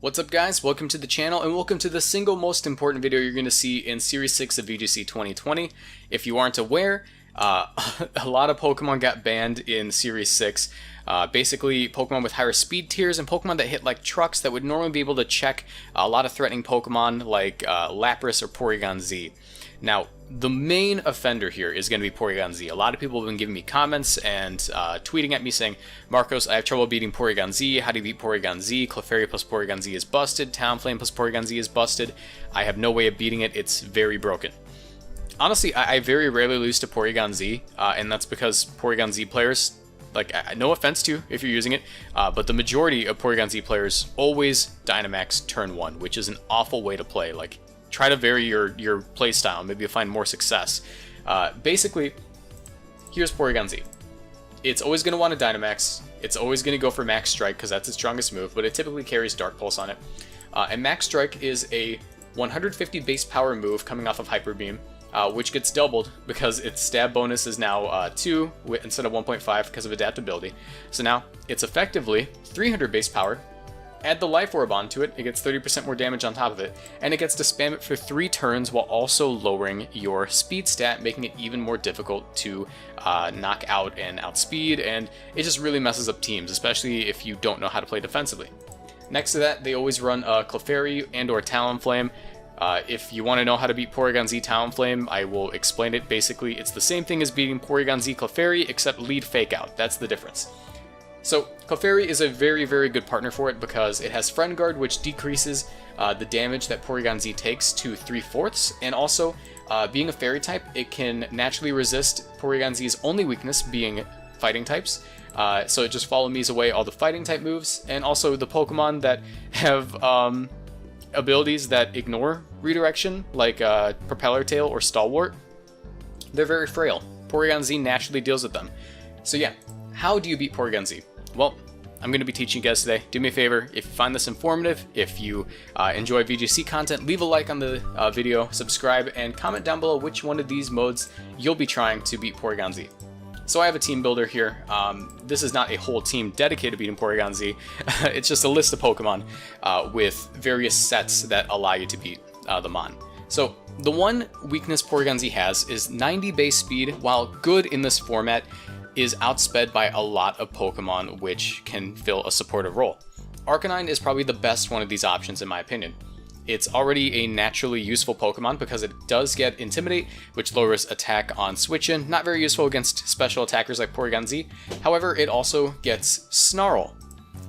What's up guys, welcome to the channel and welcome to the single most important video you're going to see in Series 6 of VGC 2020. If you aren't aware, a lot of Pokemon got banned in Series 6. Basically, Pokemon with higher speed tiers and Pokemon that hit like trucks that would normally be able to check a lot of threatening Pokemon like Lapras or Porygon-Z. Now, the main offender here is going to be Porygon-Z. A lot of people have been giving me comments and tweeting at me saying, Marcos, I have trouble beating Porygon-Z. How do you beat Porygon-Z? Clefairy plus Porygon-Z is busted. Talonflame plus Porygon-Z is busted. I have no way of beating it. It's very broken. Honestly, I very rarely lose to Porygon-Z, and that's because Porygon-Z players, like, no offense to you if you're using it, but the majority of Porygon-Z players always Dynamax turn 1, which is an awful way to play. Like, try to vary your playstyle. Maybe you'll find more success. Basically, here's Porygon-Z. It's always going to want a Dynamax. It's always going to go for Max Strike because that's its strongest move, but it typically carries Dark Pulse on it. And Max Strike is a 150 base power move coming off of Hyper Beam, which gets doubled because its stab bonus is now 2 instead of 1.5 because of adaptability. So now it's effectively 300 base power. Add the Life Orb onto it, it gets 30% more damage on top of it, and it gets to spam it for 3 turns while also lowering your speed stat, making it even more difficult to knock out and outspeed, and it just really messes up teams, especially if you don't know how to play defensively. Next to that, they always run Clefairy and or Talonflame. If you want to know how to beat Porygon-Z Talonflame, I will explain it. Basically, it's the same thing as beating Porygon-Z Clefairy, except lead Fake Out. That's the difference. So, Clefairy is a very, very good partner for it because it has Friend Guard, which decreases the damage that Porygon-Z takes to 3/4, and also, being a Fairy type, it can naturally resist Porygon-Z's only weakness, being fighting types. So it just follow me's away all the fighting type moves, and also the Pokemon that have abilities that ignore redirection, like Propeller Tail or Stalwart, they're very frail. Porygon-Z naturally deals with them. So yeah, how do you beat Porygon-Z? Well, I'm going to be teaching you guys today. Do me a favor, if you find this informative, if you enjoy VGC content, leave a like on the video, subscribe, and comment down below which one of these modes you'll be trying to beat Porygon-Z. So I have a team builder here. This is not a whole team dedicated to beating Porygon-Z. It's just a list of Pokemon with various sets that allow you to beat the Mon. So the one weakness Porygon-Z has is 90 base speed. While good in this format, is outsped by a lot of Pokemon which can fill a supportive role. Arcanine is probably the best one of these options in my opinion. It's already a naturally useful Pokemon because it does get Intimidate, which lowers attack on switch-in, not very useful against special attackers like Porygon-Z. However, it also gets Snarl.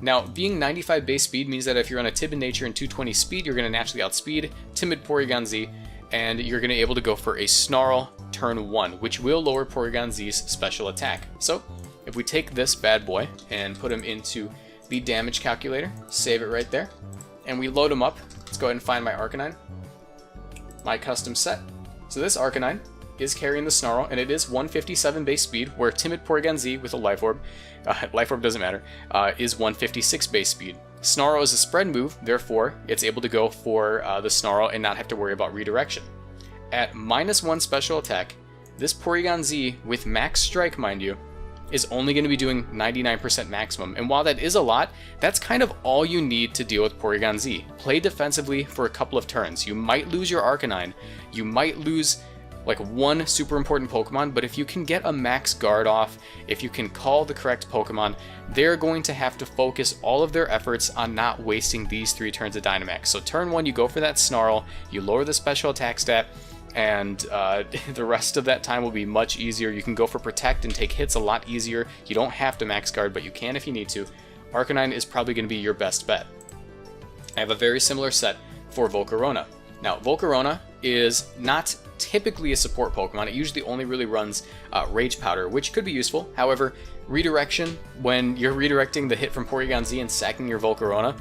Now, being 95 base speed means that if you're on a Timid nature and 220 speed, you're going to naturally outspeed Timid Porygon-Z, and you're going to be able to go for a Snarl turn 1, which will lower Porygon-Z's special attack. So, if we take this bad boy and put him into the damage calculator, save it right there, and we load him up. Let's go ahead and find my Arcanine, my custom set. So this Arcanine is carrying the Snarl, and it is 157 base speed, where Timid Porygon-Z with a Life Orb, Life Orb doesn't matter, is 156 base speed. Snarl is a spread move, therefore it's able to go for the Snarl and not have to worry about redirection. At -1 special attack, this Porygon-Z, with Max Strike mind you, is only going to be doing 99% maximum, and while that is a lot, that's kind of all you need to deal with Porygon-Z. Play defensively for a couple of turns. You might lose your Arcanine, you might lose like one super important Pokemon, but if you can get a Max Guard off, if you can call the correct Pokemon, they're going to have to focus all of their efforts on not wasting these 3 turns of Dynamax. So turn 1, you go for that Snarl, you lower the special attack stat, and the rest of that time will be much easier. You can go for Protect and take hits a lot easier. You don't have to Max Guard, but you can if you need to. Arcanine is probably going to be your best bet. I have a very similar set for Volcarona. Now, Volcarona is not typically a support Pokemon. It usually only really runs Rage Powder, which could be useful. However, redirection, when you're redirecting the hit from Porygon-Z and sacking your Volcarona,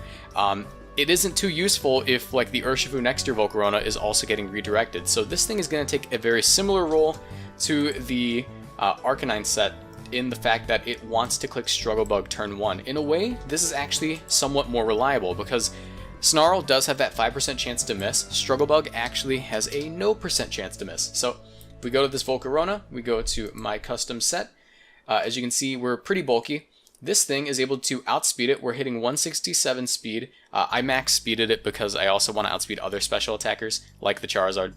it isn't too useful if like the Urshifu next to your Volcarona is also getting redirected. So this thing is going to take a very similar role to the Arcanine set in the fact that it wants to click Struggle Bug turn 1. In a way, this is actually somewhat more reliable because Snarl does have that 5% chance to miss. Struggle Bug actually has a no % chance to miss. So if we go to this Volcarona, we go to my custom set. As you can see, we're pretty bulky. this thing is able to outspeed it. We're hitting 167 speed. I max speeded it because I also want to outspeed other special attackers, like the Charizard.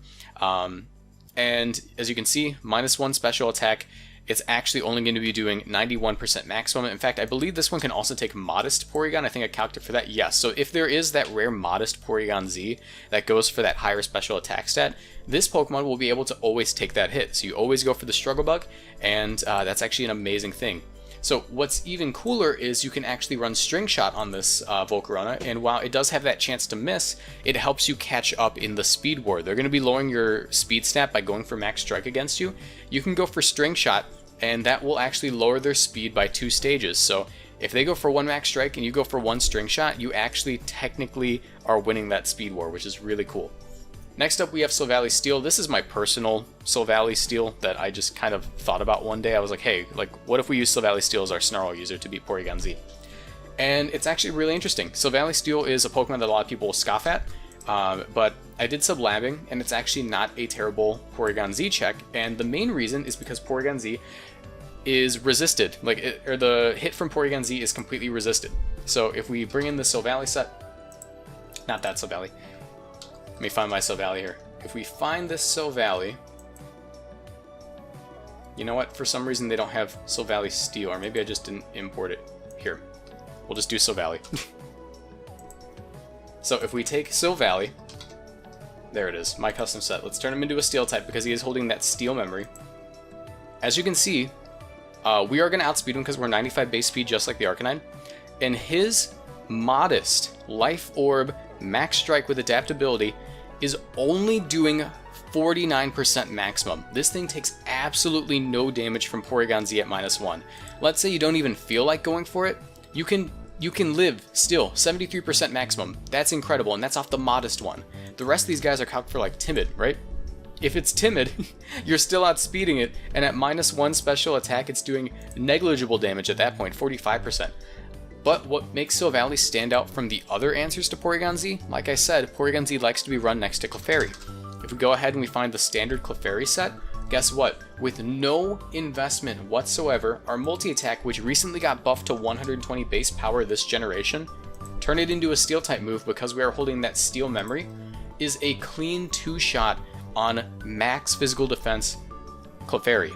And as you can see, -1 special attack. It's actually only going to be doing 91% maximum. In fact, I believe this one can also take Modest Porygon. I think I calculated for that. Yes, so if there is that rare Modest Porygon-Z that goes for that higher special attack stat, this Pokemon will be able to always take that hit. So you always go for the Struggle Bug, and that's actually an amazing thing. So what's even cooler is you can actually run String Shot on this Volcarona, and while it does have that chance to miss, it helps you catch up in the Speed War. They're going to be lowering your speed stat by going for Max Strike against you. You can go for String Shot, and that will actually lower their speed by 2 stages. So if they go for 1 Max Strike and you go for 1 String Shot, you actually technically are winning that Speed War, which is really cool. Next up, we have Silvally Steel. This is my personal Silvally Steel that I just kind of thought about one day. I was like, hey, what if we use Silvally Steel as our Snarl user to beat Porygon-Z? And it's actually really interesting. Silvally Steel is a Pokemon that a lot of people scoff at, but I did some labbing, and it's actually not a terrible Porygon-Z check, and the main reason is because Porygon-Z is resisted. Or the hit from Porygon-Z is completely resisted. So if we bring in the Silvally set, not that Silvally, let me find my Silvally here. If we find this Silvally, you know what? For some reason they don't have Silvally Steel, or maybe I just didn't import it. Here, we'll just do Silvally. So if we take Silvally, there it is, my custom set. Let's turn him into a Steel type because he is holding that Steel memory. As you can see, we are going to outspeed him because we're 95 base speed just like the Arcanine. And his modest Life Orb Max Strike with adaptability is only doing 49% maximum. This thing takes absolutely no damage from Porygon-Z at -1. Let's say you don't even feel like going for it. You can live still 73% maximum. That's incredible, and that's off the modest one. The rest of these guys are calculated for like timid, right? If it's timid, you're still outspeeding it, and at -1 special attack, it's doing negligible damage at that point, 45%. But what makes Silvally stand out from the other answers to Porygon-Z, like I said, Porygon-Z likes to be run next to Clefairy. If we go ahead and we find the standard Clefairy set, guess what? With no investment whatsoever, our multi-attack, which recently got buffed to 120 base power this generation, turn it into a Steel type move because we are holding that Steel memory, is a clean 2-shot on max physical defense Clefairy.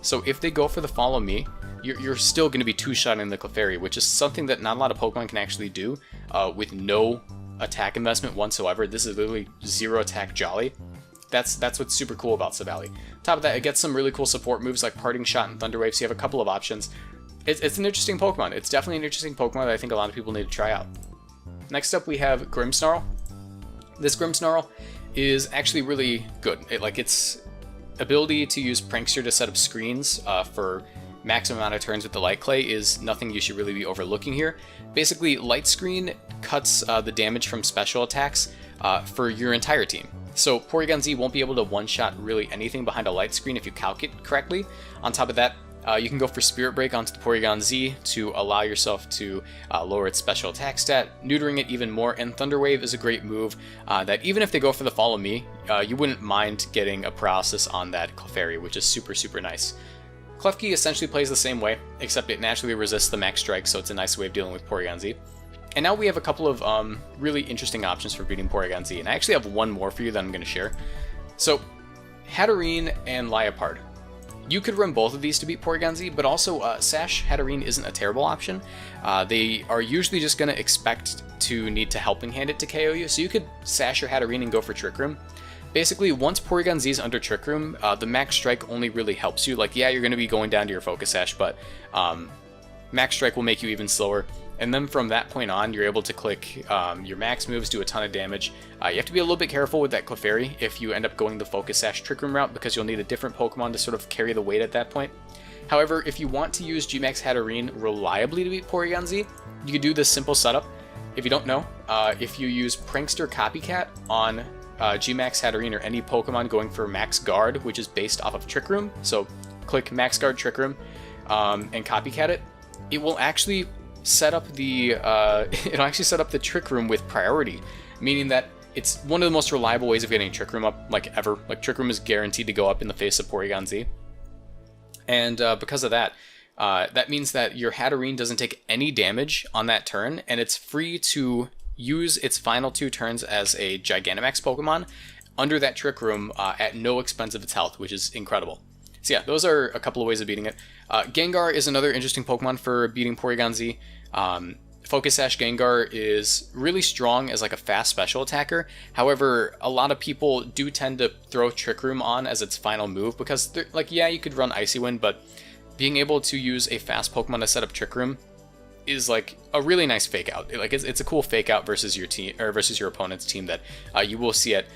So if they go for the Follow Me, you're still going to be 2-shotting the Clefairy, which is something that not a lot of Pokemon can actually do with no attack investment whatsoever. This is literally 0 attack Jolly. That's what's super cool about Silvally. Top of that, it gets some really cool support moves like Parting Shot and Thunder Wave, so you have a couple of options. It's an interesting Pokemon. It's definitely an interesting Pokemon that I think a lot of people need to try out. Next up, we have Grimmsnarl. This Grimmsnarl is actually really good. Its ability to use Prankster to set up screens for maximum amount of turns with the Light Clay is nothing you should really be overlooking here. Basically, Light Screen cuts the damage from special attacks for your entire team. So Porygon-Z won't be able to one-shot really anything behind a Light Screen if you calc it correctly. On top of that, you can go for Spirit Break onto the Porygon-Z to allow yourself to lower its special attack stat, neutering it even more, and Thunder Wave is a great move that even if they go for the Follow Me, you wouldn't mind getting a paralysis on that Clefairy, which is super, super nice. Klefki essentially plays the same way, except it naturally resists the Max Strike, so it's a nice way of dealing with Porygon-Z. And now we have a couple of really interesting options for beating Porygon-Z, and I actually have one more for you that I'm going to share. So, Hatterene and Liepard. You could run both of these to beat Porygon-Z, but also Sash Hatterene isn't a terrible option. They are usually just going to expect to need to Helping Hand it to KO you, so you could Sash your Hatterene and go for Trick Room. Basically, once Porygon-Z is under Trick Room, the Max Strike only really helps you. Like, yeah, you're going to be going down to your Focus Sash, but Max Strike will make you even slower. And then from that point on, you're able to click your max moves, do a ton of damage. You have to be a little bit careful with that Clefairy if you end up going the Focus Sash Trick Room route, because you'll need a different Pokemon to sort of carry the weight at that point. However, if you want to use Gmax Hatterene reliably to beat Porygon-Z, you could do this simple setup. If you don't know, if you use Prankster Copycat on Gmax Hatterene or any Pokemon going for Max Guard, which is based off of Trick Room, so click Max Guard Trick Room and Copycat it, it will actually set up the Trick Room with priority, meaning that it's one of the most reliable ways of getting Trick Room up like ever. Like, Trick Room is guaranteed to go up in the face of Porygon-Z, and because of that, that means that your Hatterene doesn't take any damage on that turn, and it's free to use its final 2 turns as a Gigantamax Pokemon under that Trick Room at no expense of its health, which is incredible. So yeah, those are a couple of ways of beating it. Gengar is another interesting Pokemon for beating Porygon-Z. Focus Sash Gengar is really strong as like a fast special attacker. However, a lot of people do tend to throw Trick Room on as its final move because, like, yeah, you could run Icy Wind, but being able to use a fast Pokemon to set up Trick Room is like a really nice fake out. Like it's a cool fake out versus your team or versus your opponent's team that you will see at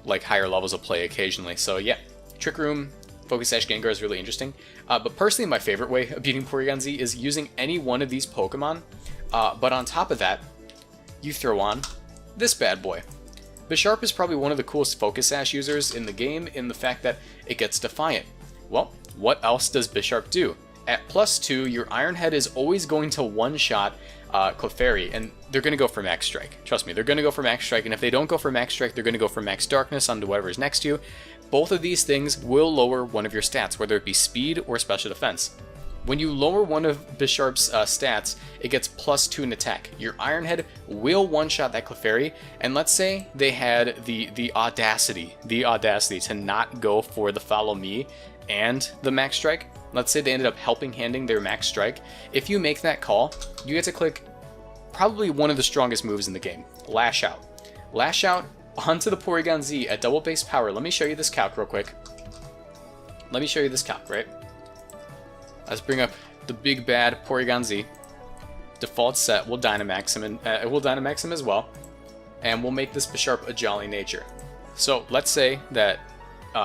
like higher levels of play occasionally. So yeah, Trick Room, Focus Sash Gengar is really interesting. But personally, my favorite way of beating Porygon-Z is using any one of these Pokemon. But on top of that, you throw on this bad boy. Bisharp is probably one of the coolest Focus Sash users in the game in the fact that it gets Defiant. Well, what else does Bisharp do? At +2, your Iron Head is always going to one-shot Clefairy, and they're going to go for Max Strike. Trust me, they're going to go for Max Strike, and if they don't go for Max Strike, they're going to go for Max Darkness onto whatever's next to you. Both of these things will lower one of your stats, whether it be Speed or Special Defense. When you lower one of Bisharp's stats, it gets +2 in attack. Your Iron Head will one-shot that Clefairy, and let's say they had the audacity to not go for the Follow Me and the Max Strike. Let's say they ended up helping handing their Max Strike. If you make that call, you get to click probably one of the strongest moves in the game, Lash Out. Lash Out onto the Porygon-Z at double base power. Let me show you this calc real quick. Right? Let's bring up the big bad Porygon-Z. Default set, we'll Dynamax him, and we'll Dynamax him as well. And we'll make this Bisharp a Jolly Nature. So let's say that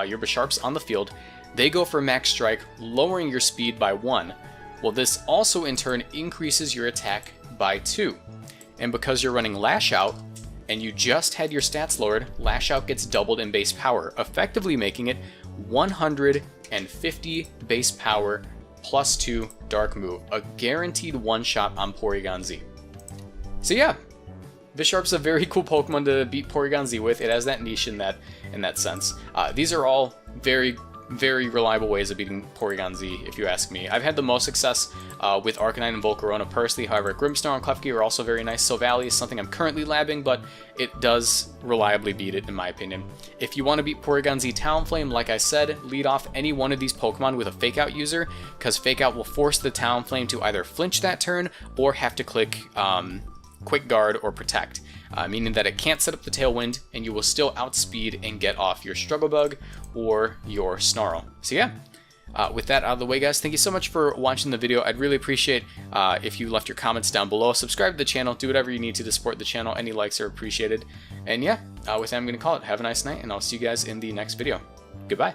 your Bisharp's on the field. They go for Max Strike, lowering your speed by 1. Well, this also in turn increases your attack by 2. And because you're running Lash Out, and you just had your stats lowered, Lash Out gets doubled in base power, effectively making it 150 base power +2 Dark move, a guaranteed one-shot on Porygon-Z. So yeah, Bisharp's a very cool Pokemon to beat Porygon-Z with. It has that niche in that sense. These are all very reliable ways of beating Porygon-Z, if you ask me. I've had the most success with Arcanine and Volcarona personally. However, Grimmsnarl and Klefki are also very nice. Silvally is something I'm currently labbing, but it does reliably beat it, in my opinion. If you want to beat Porygon-Z Talonflame, like I said, lead off any one of these Pokemon with a Fake Out user, because Fake Out will force the Talonflame to either flinch that turn or have to click Quick Guard or Protect. Meaning that it can't set up the Tailwind, and you will still outspeed and get off your Struggle Bug or your Snarl. So yeah, with that out of the way, guys, thank you so much for watching the video. I'd really appreciate if you left your comments down below. Subscribe to the channel, do whatever you need to support the channel. Any likes are appreciated. And yeah, with that, I'm going to call it. Have a nice night, and I'll see you guys in the next video. Goodbye.